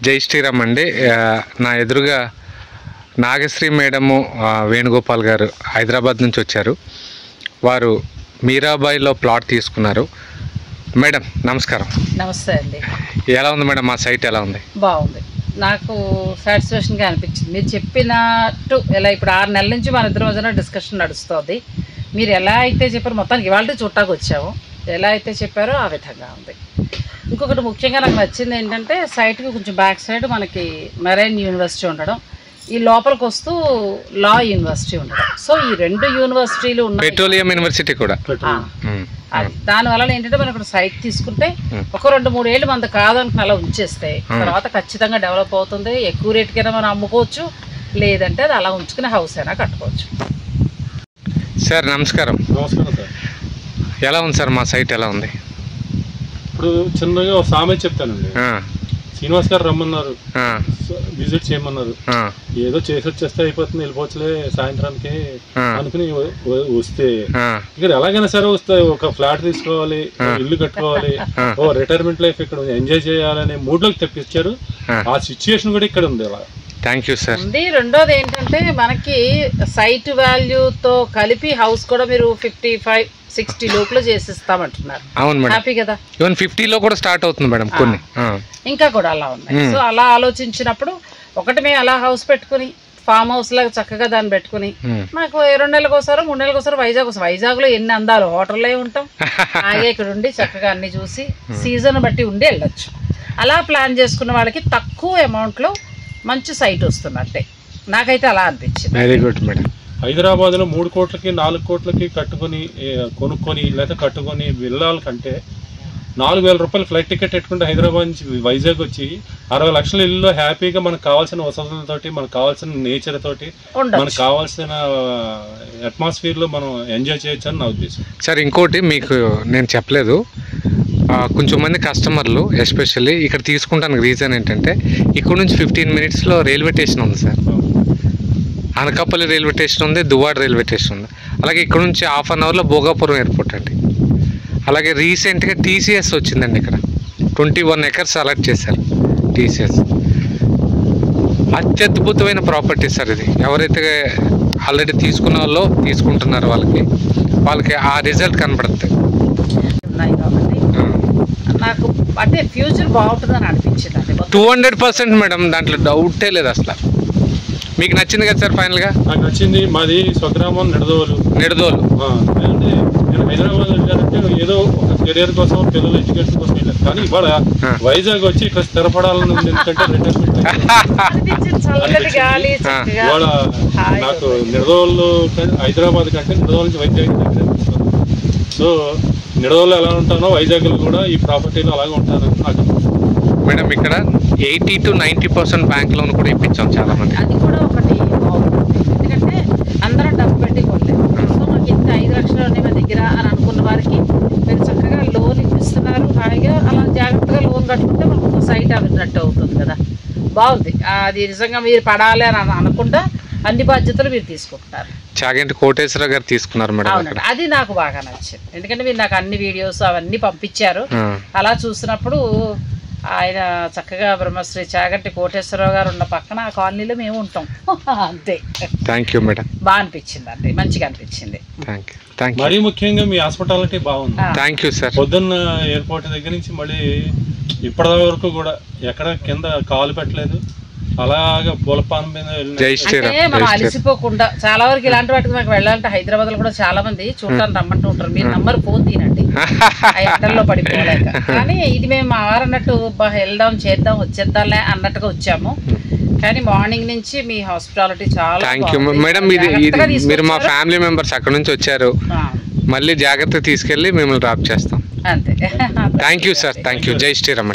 జై శ్రీరామ్ అండి. నా ఎదురుగా నాగశ్రీ మేడము వేణుగోపాల్ గారు హైదరాబాద్ నుంచి వచ్చారు. వారు మీరాబాయిలో ప్లాట్ తీసుకున్నారు. మేడం నమస్కారం. నమస్తే అండి. ఎలా ఉంది మేడం? మా సైట్ ఎలా ఉంది? బాగుంది, నాకు సాటిస్ఫాక్షన్గా అనిపించింది. మీరు చెప్పినట్టు ఎలా ఇప్పుడు 6 నెలల నుంచి మన ఇద్దరి మధ్యన డిస్కషన్ నడుస్తుంది. మీరు ఎలా అయితే చెప్పారో, మొత్తానికి ఇవాళ చుట్టాకు వచ్చాము, ఎలా అయితే చెప్పారో ఆ విధంగా ఉంది. ఇంకొకటి ముఖ్యంగా నాకు నచ్చింది ఏంటంటే, సైట్కి కొంచెం బ్యాక్ సైడ్ మనకి మెరైన్ యూనివర్సిటీ ఉండడం, ఈ లోపలికి వస్తూ లా యూనివర్సిటీ ఉండడం. సో ఈ 2 యూనివర్సిటీలు ఉన్నాయి, పెట్రోలియం యూనివర్సిటీ కూడా. దానివల్ల ఏంటంటే మనం ఇక్కడ సైట్ తీసుకుంటే ఒక 2-3 ఏళ్ళు మనకు కాదనుకుని అలా ఉంచేస్తే తర్వాత ఖచ్చితంగా డెవలప్ అవుతుంది. ఎక్కువ రేటుకైనా మనం అమ్ముకోవచ్చు, లేదంటే అది అలా ఉంచుకునే హౌస్ అయినా కట్టుకోవచ్చు. సార్ నమస్కారం. నమస్కారం సార్. ఎలా ఉంది సార్? మా సైట్ ఎలా ఉంది? ఇప్పుడు చిన్నగా ఒక సామెత చెప్తానండి. శ్రీనివాస్ గారు రమ్మన్నారు, విజిట్ చేయమన్నారు. ఏదో చేసి వచ్చేస్తే అయిపోతుంది, వెళ్ళిపోవచ్చులే సాయంత్రానికి అనుకుని వస్తే ఇక్కడ ఎలాగైనా సరే వస్తే ఒక ఫ్లాట్ తీసుకోవాలి, ఇల్లు కట్టుకోవాలి, ఓ రిటైర్మెంట్ లైఫ్ ఇక్కడ ఎంజాయ్ చేయాలనే మూడ్ లోకి తెప్పించారు. ఆ సిచ్యుయేషన్ కూడా ఇక్కడ ఉంది. అలా థ్యాంక్ యూ సార్. రెండోది ఏంటంటే, మనకి సైట్ వాల్యూతో కలిపి హౌస్ కూడా మీరు 55-60 లోపల చేసిస్తామంటున్నారు. అవును మేడం, హ్యాపీ కదా. ఈవెన్ 50లో కూడా స్టార్ట్ అవుతుంది మేడం, కొన్ని ఇంకా కూడా అలా ఉన్నాయి. సో అలా ఆలోచించినప్పుడు ఒకటి మేము అలా హౌస్ పెట్టుకుని ఫామ్ హౌస్ లాగా చక్కగా దాన్ని పెట్టుకుని నాకు 2 నెలలకు ఒకసారి 3 నెలలకు ఒకసారి వైజాగ్ లో ఎన్ని అందాలు, హోటల్లో ఉంటాం, అలాగే ఇక్కడ ఉండి చక్కగా అన్ని చూసి సీజన్ బట్టి ఉండి వెళ్ళొచ్చు. అలా ప్లాన్ చేసుకున్న వాళ్ళకి తక్కువ అమౌంట్ లో మంచి సైట్ వస్తున్నట్టే నాకైతే అలా అనిపించింది. Very good madam. హైదరాబాద్ లో 3 కోట్లకి 4 కోట్లకి కొనుక్కొని లేదా కట్టుకొని వెళ్ళాలి కంటే 4,000 రూపాయలు ఫ్లైట్ టికెట్ పెట్టుకుంటే హైదరాబాద్ నుంచి వైజాగ్ వచ్చి 60 లక్షల ఇల్లులో హ్యాపీగా మనకు కావాల్సిన వసతులతోటి, మనకు కావాల్సిన నేచర్ తోటి, మనకు కావాల్సిన అట్మాస్ఫియర్ లో మనం ఎంజాయ్ చేయొచ్చు అని నా ఉద్దేశం. సార్ ఇంకోటి మీకు నేను చెప్పలేదు, కొంచెం మంది కస్టమర్లు ఎస్పెషల్లీ ఇక్కడ తీసుకుంటానికి రీజన్ ఏంటంటే, ఇక్కడ నుంచి 15 మినిట్స్లో రైల్వే స్టేషన్ ఉంది సార్. అనకాపల్లి రైల్వే స్టేషన్ ఉంది, దువ్వాడ రైల్వే స్టేషన్ ఉంది. అలాగే ఇక్కడ నుంచి ½ అన్ అవర్లో భోగాపురం ఎయిర్పోర్ట్ అండి. అలాగే రీసెంట్గా టీసీఎస్ వచ్చిందండి. ఇక్కడ 21 ఎకర్స్ అలాట్ చేశారు టీసీఎస్. అత్యద్భుతమైన ప్రాపర్టీ సార్ ఇది. ఎవరైతే ఆల్రెడీ తీసుకున్న వాళ్ళు తీసుకుంటున్నారో వాళ్ళకి ఆ రిజల్ట్ కనబడుతుంది. కాబట్టి నాకు అంటే ఫ్యూచర్ బాగుంటుందని అనిపించింది అండి. 200% మేడం, దాంట్లో డౌటే లేదు అసలు. మీకు నచ్చింది కదా సార్? ఫైనల్గా నాకు నచ్చింది. మాది స్వగ్రామం నిడదోలు. అంటే నేను హైదరాబాద్ వెళ్ళానంటే ఏదో ఒక కెరియర్ కోసం, పిల్లల ఎడ్యుకేషన్ కోసం వెళ్ళాను. కానీ ఇవాళ వైజాగ్ వచ్చి ఇక్కడ స్థిరపడాలని ఉంది. ఎందుకంటే రిటైర్మెంట్ ఇవాళ నాకు నిడదోలు హైదరాబాద్ కంటే నిడదోలు నుంచి వైజాగ్ దగ్గర అనిపిస్తుంది. సో నిడదోలు ఎలా ఉంటానో వైజాగ్లో కూడా ఈ ప్రాపర్టీలో అలాగే ఉంటానని నాకు. మేడం ఇక్కడ 80 to 90% బ్యాంక్ లోన్ కూడా ఇప్పించాం చాలా మంది. అది కూడా ఒకటి బాగుంటుంది, ఎందుకంటే అందరం డబ్బు పెట్టి కొనలేదు. సో మాకు ఇంత 5 లక్షలు ఉన్నాయి మా దగ్గర అని అనుకున్న వారికి మీరు చక్కగా లోన్ ఇప్పిస్తున్నారు. హాయిగా అలా జాగ్రత్తగా లోన్ కట్టుకుంటే మనకు సైట్ అవినట్టు అవుతుంది కదా. బాగుంది. అది నిజంగా మీరు పడాలి అని అనకుండా అన్ని బాధ్యతలు మీరు తీసుకుంటున్నారు. చాగంటి కోటేశ్వర గారు తీసుకున్నారు మేడం. అవునండి, అది నాకు బాగా నచ్చింది. ఎందుకంటే మీరు నాకు అన్ని వీడియోస్ అవన్నీ పంపించారు. అలా చూసినప్పుడు ఆయన చక్కగా బ్రహ్మశ్రీ చాగంటి కోటేశ్వరరావు గారు ఉన్న పక్కన ఆ కాలనీలో మేము ఉంటాం. అంతే. Thank you madam. బాగా అనిపించింది అండి, మంచిగా అనిపించింది. మరీ ముఖ్యంగా మీ హాస్పిటాలిటీ బాగుంది. Thank you sir. పొద్దున్న ఎయిర్పోర్ట్ దగ్గర నుంచి మళ్ళీ ఇప్పటి వరకు కూడా ఎక్కడ కింద కాలు పెట్టలేదు. అలాగా పూలపానం మీద మనం అలసిపోకుండా చాలా వరకు ఇలాంటి వాటికి మాకు వెళ్ళాలంటే హైదరాబాద్ లో కూడా చాలా మంది చూడటానికి రమ్మంటూ ఉంటారు. మీరు నంబర్ ఫోన్ తినండి ఆ ఎండల్లో పడిపోలేక. కానీ ఇది మేము ఆరన్నట్టు వెళ్దాం చేద్దాం వచ్చేద్దాంలే అన్నట్టుగా వచ్చాము. కానీ మార్నింగ్ నుంచి మీ హాస్పిటాలిటీ చాలా థ్యాంక్ యూ మేడం. మీరు మా ఫ్యామిలీ మెంబర్స్ అక్కడ నుంచి వచ్చారు, మళ్ళీ జాగ్రత్త తీసుకెళ్ళి మిమ్మల్ని డ్రాప్ చేస్తాం. అంతే. Thank you sir. Thank you. జై శ్రీరామ్.